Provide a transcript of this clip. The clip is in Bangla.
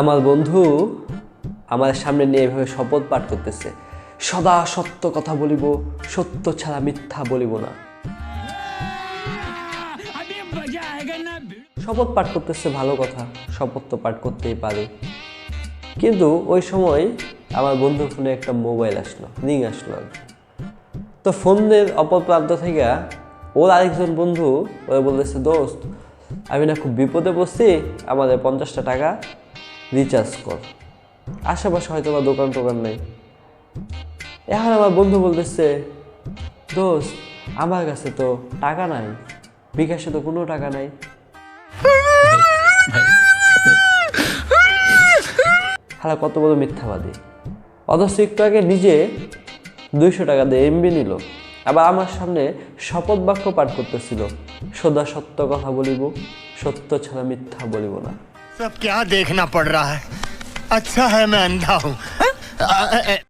আমার বন্ধু আমার সামনে নিয়ে এভাবে শপথ পাঠ করতেছে, সদা সত্য কথা বলিব, সত্য ছাড়া মিথ্যা বলিব না। শপথ পাঠ করতেছে, ভালো কথা, শপথ তো পাঠ করতেই পারে। কিন্তু ওই সময় আমার বন্ধুর ফোনে একটা মোবাইল আসলো, রিং আসলো আর কি। তো ফোনের অপর প্রান্ত থেকে ওর আরেকজন বন্ধু ওরা বলতেছে, দোস্ত আমি না খুব বিপদে পড়ছি, আমাদের 50টা টাকা রিচার্জ কর। আশেপাশে হয়তো বা দোকান টোকান নেই। এখন আমার বন্ধু বলতেছে, দোস্ত আমার কাছে তো টাকা নাই, বিকাশে তো কোনো টাকা নাই। হালা কত বড় মিথ্যাবাদী। অথচ একটু আগে নিজে 200 টাকা দিয়ে এমবি নিল, আবার আমার সামনে শপথ বাক্য পাঠ করতেছিল, সদা সত্য কথা বলিব, সত্য ছাড়া মিথ্যা বলিব না। सब क्या देखना पड़ रहा है? अच्छा है मैं अंधा हूँ।